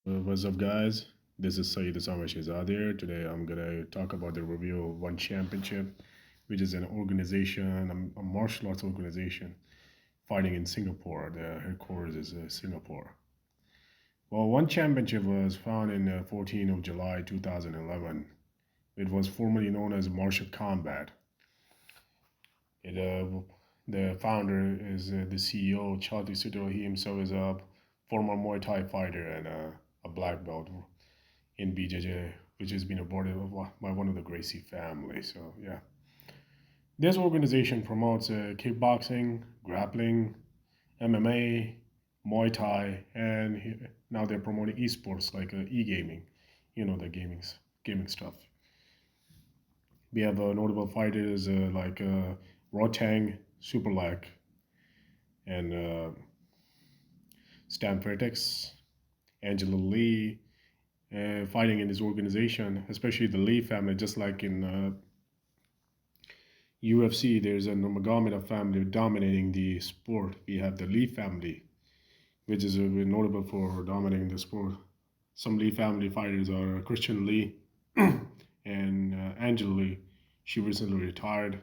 What's up, guys? This is Saeed Osama Shehzad. Today, I'm gonna talk about the review of One Championship, which is an organization, a martial arts organization, fighting in Singapore. The headquarters is Singapore. Well, One Championship was founded in 14th of July 2011. It was formerly known as Martial Combat. It, the founder is the CEO, Chauty Suto. He himself is a former Muay Thai fighter and a black belt in BJJ, which has been awarded by one of the Gracie family. So yeah, this organization promotes kickboxing, grappling, MMA, Muay Thai, and now they're promoting esports like e-gaming, the gaming stuff. We have notable fighters like Rotang, Superlak, and Stan Fairtex, Angela Lee, fighting in this organization, especially the Lee family, just like in UFC, there's a Nurmagomedov family dominating the sport. We have the Lee family, which is notable for dominating the sport. Some Lee family fighters are Christian Lee and Angela Lee. She recently retired.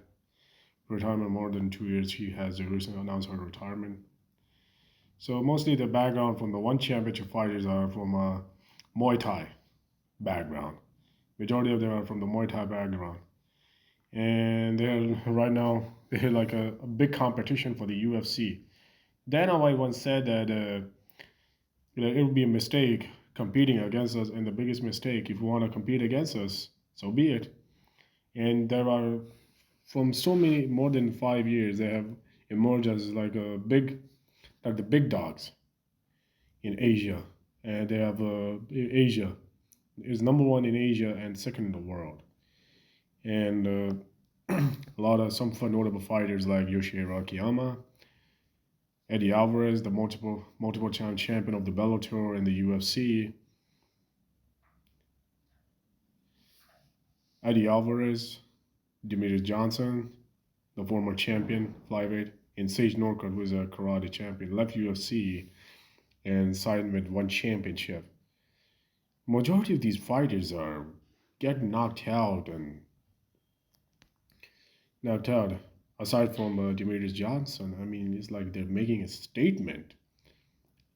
Retirement more than 2 years. She has recently announced her retirement. So mostly the background from the one championship fighters are from Muay Thai background. Majority of them are from the Muay Thai background. And they're right now they're like a big competition for the UFC. Dana White once said that it would be a mistake competing against us, and the biggest mistake, if you want to compete against us, so be it. And there are from so many more than 5 years they have emerged as like the big dogs in Asia, and they have Asia is number one in Asia and second in the world, and a lot of some fun notable fighters like Yoshihiro Akiyama, Eddie Alvarez, the multiple time champion of the Bellator and the UFC, Eddie Alvarez, Demetrius Johnson, the former champion flyweight, and Sage Northcutt, who is a karate champion, left UFC and signed with one championship. Majority of these fighters are get knocked out. Aside from Demetrius Johnson, I mean, it's like they're making a statement.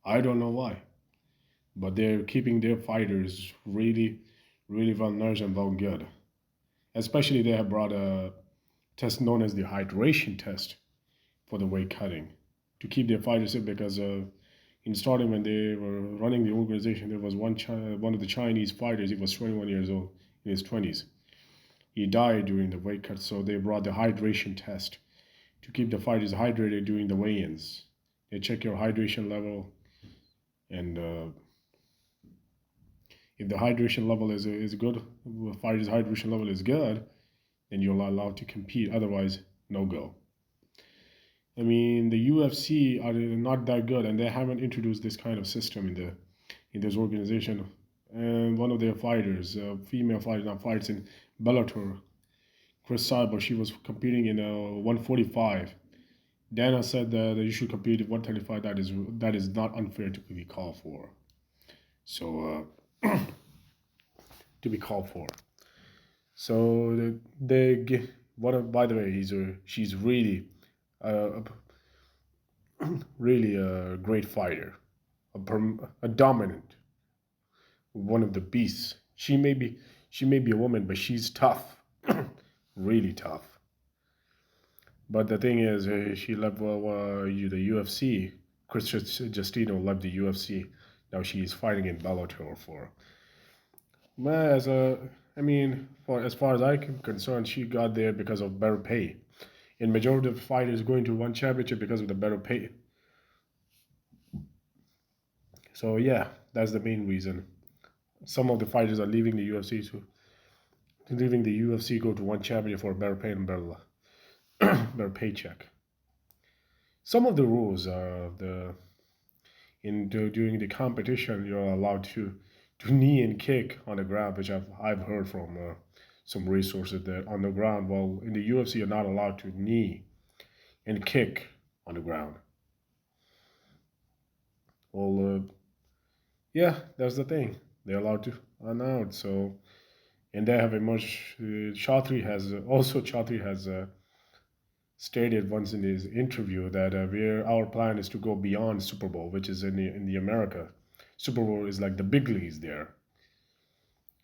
I don't know why, but they're keeping their fighters really, really well nourished and well good. Especially they have brought a test known as the hydration test for the weight cutting to keep their fighters fit because in starting when they were running the organization, there was one of the Chinese fighters. He was 21 years old in his 20s. He died during the weight cut, so they brought the hydration test to keep the fighters hydrated during the weigh-ins. They check your hydration level, and if the hydration level is good, the fighter's hydration level is good, then you're allowed to compete. Otherwise, no go. I mean, the UFC are not that good, and they haven't introduced this kind of system in this organization. And one of their fighters, a female fighter, now fights in Bellator, Chris Cyber. She was competing in 145. Dana said that you should compete at 135. That is not unfair to be called for. So to be called for. So they get what. By the way, she's uh, really a great fighter, a dominant, one of the beasts. She may be a woman, but she's tough, really tough. But the thing is, she left the UFC. Chris Justino left the UFC. Now she's fighting in Bellator for. Well, I mean, for as far as I'm concerned, she got there because of better pay. And majority of fighters going to one championship because of the better pay. So yeah, that's the main reason. Some of the fighters are leaving the UFC go to one championship for a better pay and better paycheck. Some of the rules are during the competition you're allowed to knee and kick on the ground, which I've heard from some resources that on the ground. Well, in the UFC you're not allowed to knee and kick on the ground. Well, Yeah, that's the thing. They're allowed to run out. So, and they have emerged. Chatri has stated once in his interview that our plan is to go beyond Super Bowl, which is in the America. Super Bowl is like the big leagues there.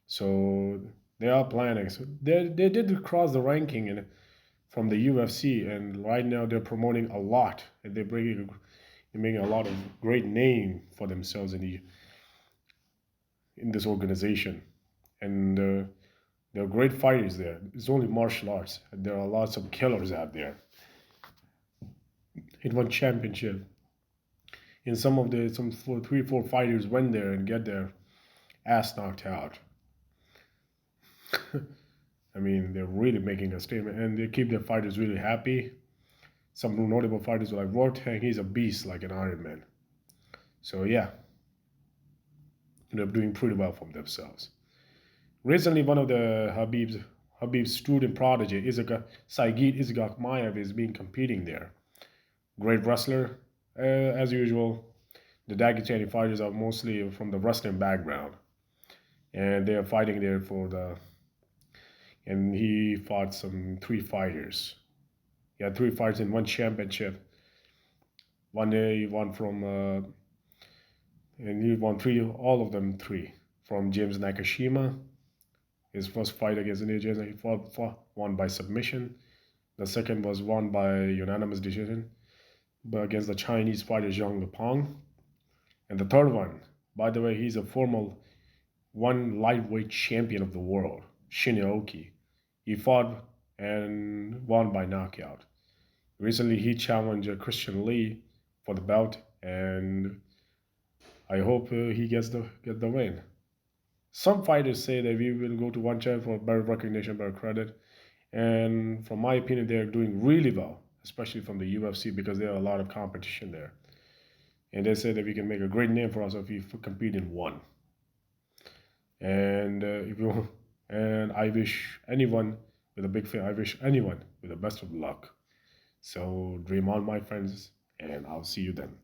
So they are planning. So they did cross the ranking from the UFC, and right now they're promoting a lot, and they're making a lot of great name for themselves in this organization, and there are great fighters there. It's only martial arts, and there are lots of killers out there. It won championship, and some four, three, four fighters went there and get their ass knocked out. I mean, they're really making a statement, and they keep their fighters really happy. Some notable fighters like Vortang, he's a beast like an Iron Man. So yeah, they're doing pretty well for themselves. Recently, one of the Habib's student prodigy, Saigid Isgakmayev, is being competing there. Great wrestler, as usual. The Dagestani fighters are mostly from the wrestling background, and they are fighting there for the. And he fought some three fighters. He had three fights in one championship. One day he won and he won three, all of them three, from James Nakashima. His first fight against India, he won by submission. The second was won by unanimous decision, but against the Chinese fighter Zhang Lupang. And the third one, by the way, he's a former one lightweight champion of the world, Shinya. He fought and won by knockout. Recently, he challenged Christian Lee for the belt, and I hope he get the win. Some fighters say that we will go to one champ for better recognition, better credit, and from my opinion, they're doing really well, especially from the UFC because there are a lot of competition there. And they say that we can make a great name for us if we compete in one. And if you and I wish anyone with a big fan, I wish anyone with the best of luck. So dream on, my friends, and I'll see you then.